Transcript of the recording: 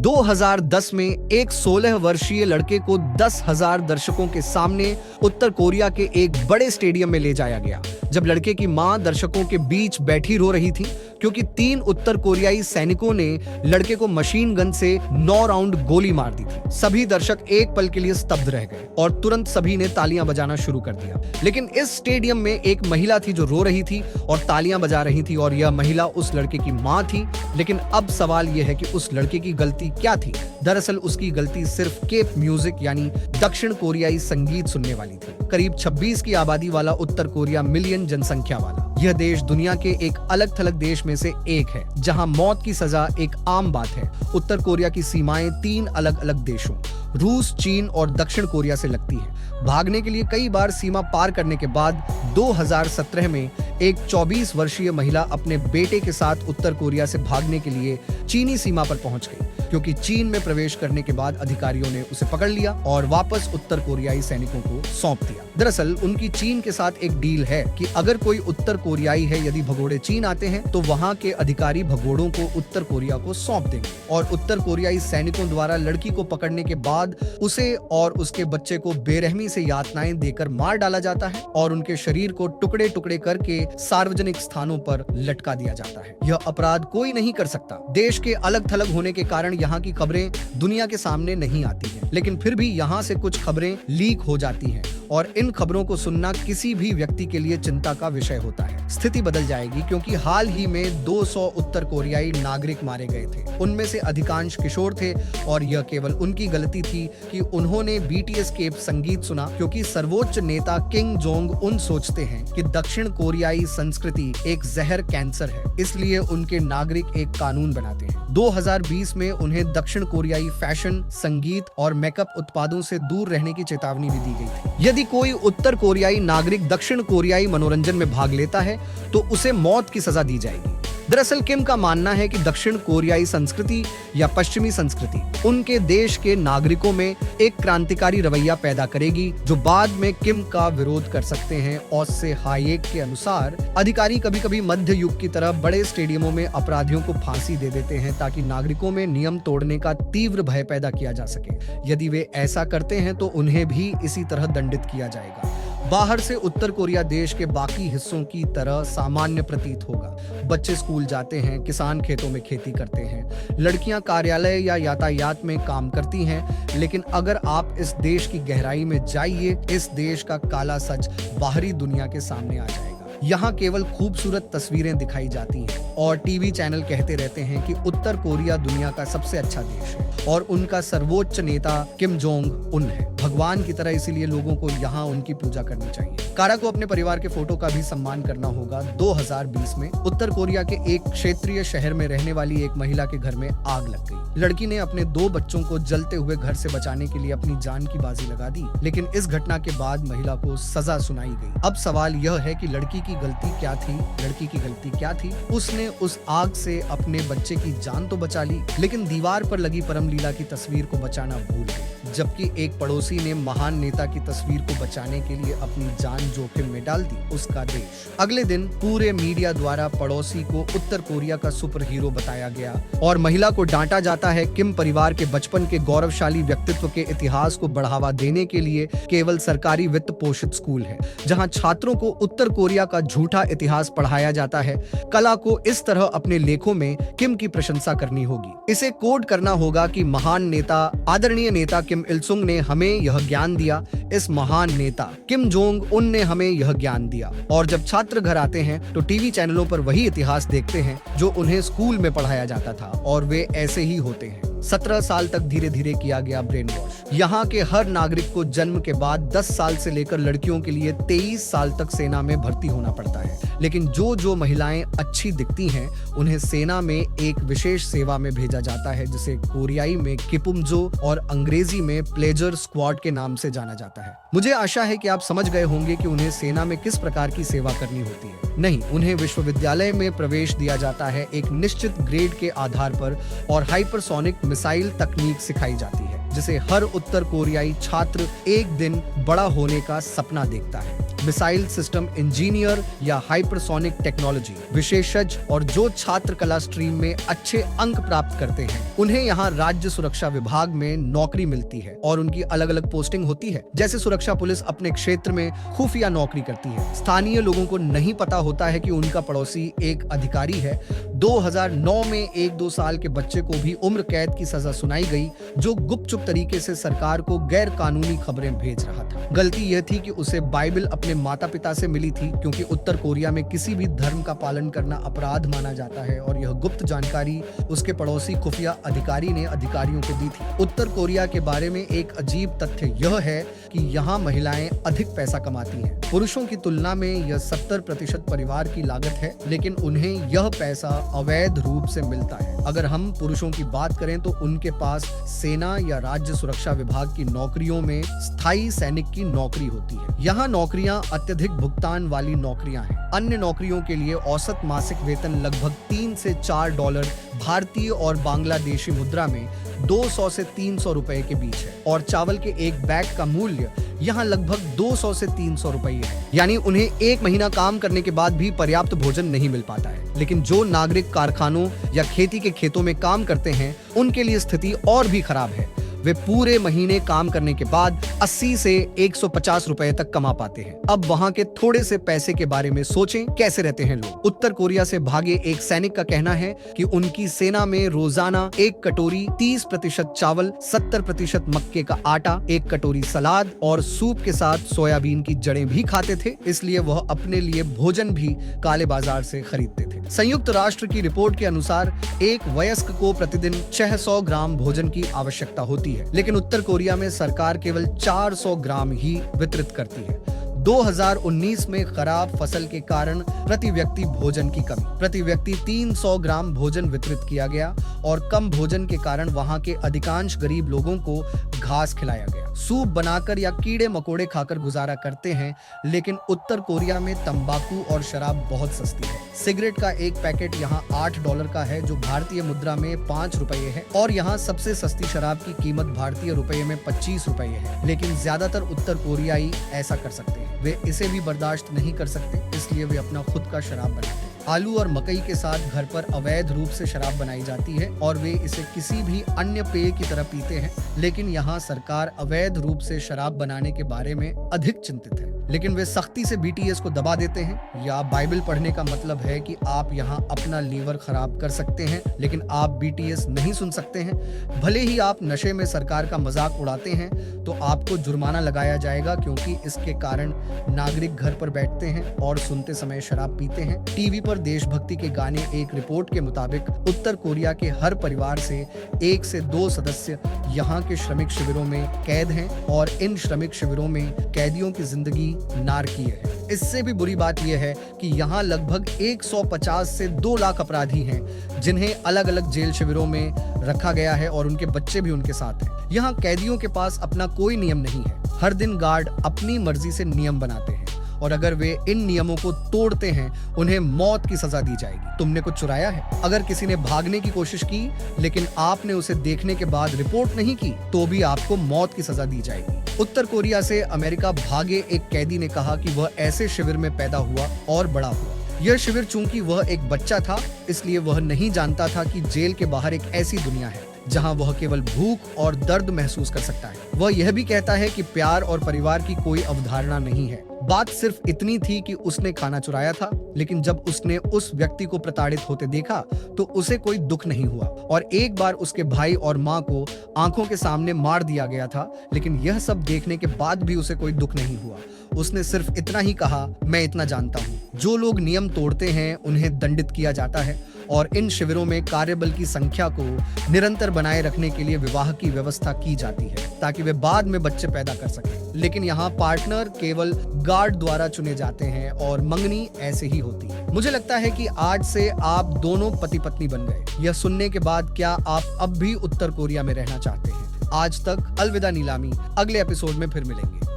2010 में एक 16 वर्षीय लड़के को 10,000 दर्शकों के सामने उत्तर कोरिया के एक बड़े स्टेडियम में ले जाया गया, जब लड़के की मां दर्शकों के बीच बैठी रो रही थी क्योंकि 3 उत्तर कोरियाई सैनिकों ने लड़के को मशीन गन से 9 राउंड गोली मार दी थी। सभी दर्शक एक पल के लिए स्तब्ध रह गए और तुरंत सभी ने तालियां बजाना शुरू कर दिया। लेकिन इस स्टेडियम में एक महिला थी जो रो रही थी और तालियां बजा रही थी, और यह महिला उस लड़के की मां थी। लेकिन अब सवाल यह है कि उस लड़के की गलती क्या थी? दरअसल उसकी गलती सिर्फ केप म्यूजिक यानी दक्षिण कोरियाई संगीत सुनने वाली थी। करीब 26 की आबादी वाला उत्तर कोरिया मिलियन जनसंख्या वाला यह देश दुनिया के एक अलग थलग देश में से एक है, जहां मौत की सजा एक आम बात है। उत्तर कोरिया की सीमाएं 3 अलग अलग देशों रूस, चीन और दक्षिण कोरिया से लगती है। भागने के लिए कई बार सीमा पार करने के बाद 2017 में एक 24 वर्षीय महिला अपने बेटे के साथ उत्तर कोरिया से भागने के लिए चीनी सीमा पर पहुंच गई, क्योंकि चीन में प्रवेश करने के बाद अधिकारियों ने उसे पकड़ लिया और वापस उत्तर कोरियाई सैनिकों को सौंप दिया। दरअसल उनकी चीन के साथ एक डील है कि अगर कोई उत्तर कोरियाई है, यदि भगोड़े चीन आते हैं तो वहां के अधिकारी भगोड़ों को उत्तर कोरिया को सौंप देंगे, और उत्तर कोरियाई सैनिकों द्वारा लड़की को पकड़ने के बाद उसे और उसके बच्चे को बेरहमी से यातनाएं देकर मार डाला जाता है और उनके शरीर को टुकड़े टुकड़े करके सार्वजनिक स्थानों पर लटका दिया जाता है। यह अपराध कोई नहीं कर सकता। देश के अलग थलग होने के कारण यहाँ की खबरें दुनिया के सामने नहीं आती हैं, लेकिन फिर भी यहाँ से कुछ खबरें लीक हो जाती हैं और इन खबरों को सुनना किसी भी व्यक्ति के लिए चिंता का विषय होता है। स्थिति बदल जाएगी क्योंकि हाल ही में 200 उत्तर कोरियाई नागरिक मारे गए थे। उनमें से अधिकांश किशोर थे और यह केवल उनकी गलती थी कि उन्होंने बीटीएस के संगीत सुना, क्योंकि सर्वोच्च नेता किम जोंग उन सोचते हैं कि दक्षिण कोरियाई संस्कृति एक जहर कैंसर है, इसलिए उनके नागरिक एक कानून बनाते हैं। 2020 में उन्हें दक्षिण कोरियाई फैशन, संगीत और मेकअप उत्पादों से दूर रहने की चेतावनी भी दी गई थी। यदि कोई उत्तर कोरियाई नागरिक दक्षिण कोरियाई मनोरंजन में भाग लेता है तो उसे मौत की सजा दी जाएगी। दरअसल किम का मानना है कि दक्षिण कोरियाई संस्कृति या पश्चिमी संस्कृति उनके देश के नागरिकों में एक क्रांतिकारी रवैया पैदा करेगी, जो बाद में किम का विरोध कर सकते हैं। ओसे हायेक के अनुसार अधिकारी कभी-कभी मध्य युग की तरह बड़े स्टेडियमों में अपराधियों को फांसी दे देते हैं ताकि नागरिकों में नियम तोड़ने का तीव्र भय पैदा किया जा सके। यदि वे ऐसा करते हैं तो उन्हें भी इसी तरह दंडित किया जाएगा। बाहर से उत्तर कोरिया देश के बाकी हिस्सों की तरह सामान्य प्रतीत होगा। बच्चे स्कूल जाते हैं, किसान खेतों में खेती करते हैं, लड़कियां कार्यालय या यातायात में काम करती हैं। लेकिन अगर आप इस देश की गहराई में जाइए, इस देश का काला सच बाहरी दुनिया के सामने आ जाएगा। यहाँ केवल खूबसूरत तस्वीरें दिखाई जाती हैं और टीवी चैनल कहते रहते हैं कि उत्तर कोरिया दुनिया का सबसे अच्छा देश है और उनका सर्वोच्च नेता किम जोंग उन है भगवान की तरह, इसीलिए लोगों को यहाँ उनकी पूजा करनी चाहिए। कारा को अपने परिवार के फोटो का भी सम्मान करना होगा। 2020 में उत्तर कोरिया के एक क्षेत्रीय शहर में रहने वाली एक महिला के घर में आग लग गई। लड़की ने अपने 2 बच्चों को जलते हुए घर से बचाने के लिए अपनी जान की बाजी लगा दी, लेकिन इस घटना के बाद महिला को सजा सुनाई गई। अब सवाल यह है कि लड़की की गलती क्या थी? उसने उस आग से अपने बच्चे की जान तो बचा ली, लेकिन दीवार पर लगी परमलीला की तस्वीर को बचाना भूल गई, जबकि एक पड़ोसी ने महान नेता की तस्वीर को बचाने के लिए अपनी जान जोखिम में डाल दी। उसका देश। अगले दिन पूरे मीडिया द्वारा पड़ोसी को उत्तर कोरिया का सुपर हीरो बताया गया और महिला को डांटा जाता है। किम परिवार के बचपन के गौरवशाली व्यक्तित्व के इतिहास को बढ़ावा देने के लिए केवल सरकारी वित्त पोषित स्कूल है, जहां छात्रों को उत्तर कोरिया का झूठा इतिहास पढ़ाया जाता है। कला को इस तरह अपने लेखों में किम की प्रशंसा करनी होगी। इसे कोड करना होगा कि महान नेता, आदरणीय नेता किम इल सुंग ने हमें यह ज्ञान दिया। इस महान नेता किम जोंग उन ने हमें यह ज्ञान दिया। और जब छात्र घर आते हैं तो टीवी चैनलों पर वही इतिहास देखते हैं जो उन्हें स्कूल में पढ़ाया जाता था, और वे ऐसे ही होते हैं। 17 साल तक धीरे धीरे किया गया ब्रेन वॉश। यहाँ के हर नागरिक को जन्म के बाद 10 साल से लेकर लड़कियों के लिए 23 साल तक सेना में भर्ती होना पड़ता है। लेकिन जो महिलाएं अच्छी दिखती हैं उन्हें सेना में एक विशेष सेवा में भेजा जाता है, जिसे कोरियाई में किपुमजो और अंग्रेजी में प्लेजर स्क्वाड के नाम से जाना जाता है। मुझे आशा है कि आप समझ गए होंगे कि उन्हें सेना में किस प्रकार की सेवा करनी होती है। नहीं, उन्हें विश्वविद्यालय में प्रवेश दिया जाता है एक निश्चित ग्रेड के आधार पर, और हाइपरसोनिक मिसाइल तकनीक सिखाई जाती है, जिसे हर उत्तर कोरियाई छात्र एक दिन बड़ा होने का सपना देखता है। मिसाइल सिस्टम इंजीनियर या हाइपरसोनिक टेक्नोलॉजी विशेषज्ञ और जो छात्र कला स्ट्रीम में अच्छे अंक प्राप्त करते हैं उन्हें यहाँ राज्य सुरक्षा विभाग में नौकरी मिलती है और उनकी अलग अलग पोस्टिंग होती है। जैसे सुरक्षा पुलिस अपने क्षेत्र में खुफिया नौकरी करती है। स्थानीय लोगों को नहीं पता होता है कि उनका पड़ोसी एक अधिकारी है। 2009 में एक 2 साल के बच्चे को भी उम्र कैद की सजा सुनाई गई जो गुपचुप तरीके से सरकार को गैर कानूनी खबरें भेज रहा था। गलती यह थी कि उसे बाइबल अपने माता पिता से मिली थी, क्योंकि उत्तर कोरिया में किसी भी धर्म का पालन करना अपराध माना जाता है और यह गुप्त जानकारी उसके पड़ोसी खुफिया अधिकारी ने अधिकारियों को दी थी। उत्तर कोरिया के बारे में एक अजीब तथ्य यह है कि यहाँ महिलाएं अधिक पैसा कमाती हैं। पुरुषों की तुलना में यह 70% परिवार की लागत है, लेकिन उन्हें यह पैसा अवैध रूप से मिलता है। अगर हम पुरुषों की बात करें तो उनके पास सेना या राज्य सुरक्षा विभाग की नौकरियों में स्थायी सैनिक की नौकरी होती है। यहाँ नौकरियां अत्यधिक भुगतान वाली नौकरियां हैं। अन्य नौकरियों के लिए औसत मासिक वेतन लगभग 3 से 4 डॉलर भारतीय और बांग्लादेशी मुद्रा में 200 से 300 रुपए के बीच है और चावल के एक बैग का मूल्य यहाँ लगभग 200 से 300 रुपए है। यानी उन्हें 1 महीना काम करने के बाद भी पर्याप्त भोजन नहीं मिल पाता है। लेकिन जो नागरिक कारखानों या खेती के खेतों में काम करते हैं उनके लिए स्थिति और भी खराब है। वे पूरे महीने काम करने के बाद 80 से 150 रुपए तक कमा पाते हैं। अब वहाँ के थोड़े से पैसे के बारे में सोचें, कैसे रहते हैं लोग। उत्तर कोरिया से भागे एक सैनिक का कहना है कि उनकी सेना में रोजाना 1 कटोरी 30% चावल, 70% मक्के का आटा, 1 कटोरी सलाद और सूप के साथ सोयाबीन की जड़ें भी खाते थे। इसलिए वह अपने लिए भोजन भी काले बाजार से खरीदते थे। संयुक्त राष्ट्र की रिपोर्ट के अनुसार एक वयस्क को प्रतिदिन 600 ग्राम भोजन की आवश्यकता होती है, लेकिन उत्तर कोरिया में सरकार केवल 400 ग्राम ही वितरित करती है। 2019 में खराब फसल के कारण प्रति व्यक्ति भोजन की कमी, प्रति व्यक्ति 300 ग्राम भोजन वितरित किया गया और कम भोजन के कारण वहां के अधिकांश गरीब लोगों को घास खिलाया गया। सूप बनाकर या कीड़े मकोड़े खाकर गुजारा करते हैं। लेकिन उत्तर कोरिया में तंबाकू और शराब बहुत सस्ती है। सिगरेट का एक पैकेट यहाँ 8 डॉलर का है, जो भारतीय मुद्रा में 5 रुपए है, और यहाँ सबसे सस्ती शराब की कीमत भारतीय रुपए में 25 रुपए है। लेकिन ज्यादातर उत्तर कोरियाई ऐसा कर सकते हैं। वे इसे भी बर्दाश्त नहीं कर सकते, इसलिए वे अपना खुद का शराब बनाते हैं। आलू और मकई के साथ घर पर अवैध रूप से शराब बनाई जाती है और वे इसे किसी भी अन्य पेय की तरह पीते हैं। लेकिन यहाँ सरकार अवैध रूप से शराब बनाने के बारे में अधिक चिंतित है। लेकिन वे सख्ती से BTS को दबा देते हैं। या बाइबल पढ़ने का मतलब है कि आप यहाँ अपना लीवर खराब कर सकते हैं, लेकिन आप BTS नहीं सुन सकते हैं। भले ही आप नशे में सरकार का मजाक उड़ाते हैं तो आपको जुर्माना लगाया जाएगा, क्योंकि इसके कारण नागरिक घर पर बैठते हैं और सुनते समय शराब पीते हैं। टीवी पर देशभक्ति के गाने। एक रिपोर्ट के मुताबिक उत्तर कोरिया के हर परिवार से 1 से 2 सदस्य यहाँ के श्रमिक शिविरों में कैद हैं और इन श्रमिक शिविरों में कैदियों की जिंदगी नारकीय है। इससे भी बुरी बात यह है कि यहाँ लगभग 150 से 2 लाख अपराधी हैं जिन्हें अलग अलग जेल शिविरों में रखा गया है और उनके बच्चे भी उनके साथ हैं। यहाँ कैदियों के पास अपना कोई नियम नहीं है। हर दिन गार्ड अपनी मर्जी से नियम बनाते हैं और अगर वे इन नियमों को तोड़ते हैं उन्हें मौत की सजा दी जाएगी। तुमने कुछ चुराया है? अगर किसी ने भागने की कोशिश की लेकिन आपने उसे देखने के बाद रिपोर्ट नहीं की तो भी आपको मौत की सजा दी जाएगी। उत्तर कोरिया से अमेरिका भागे एक कैदी ने कहा कि वह ऐसे शिविर में पैदा हुआ और बड़ा हुआ। यह शिविर चूंकि वह एक बच्चा था, इसलिए वह नहीं जानता था कि जेल के बाहर एक ऐसी दुनिया है जहां वह केवल भूख और दर्द महसूस कर सकता है। वह यह भी कहता है कि प्यार और परिवार की कोई अवधारणा नहीं है। बात सिर्फ इतनी थी कि उसने खाना चुराया था, लेकिन जब उसने उस व्यक्ति को प्रताड़ित होते देखा तो उसे कोई दुख नहीं हुआ। और एक बार उसके भाई और माँ को आंखों के सामने मार दिया गया था, लेकिन यह सब देखने के बाद भी उसे कोई दुख नहीं हुआ। उसने सिर्फ इतना ही कहा, मैं इतना जानता हूँ, जो लोग नियम तोड़ते हैं उन्हें दंडित किया जाता है और इन शिविरों में कार्यबल की संख्या को निरंतर बनाए रखने के लिए विवाह की व्यवस्था की जाती है ताकि वे बाद में बच्चे पैदा कर सकें। लेकिन यहाँ पार्टनर केवल गार्ड द्वारा चुने जाते हैं और मंगनी ऐसे ही होती है। मुझे लगता है कि आज से आप दोनों पति पत्नी बन गए। यह सुनने के बाद क्या आप अब भी उत्तर कोरिया में रहना चाहते हैं? आज तक अलविदा नीलामी। अगले एपिसोड में फिर मिलेंगे।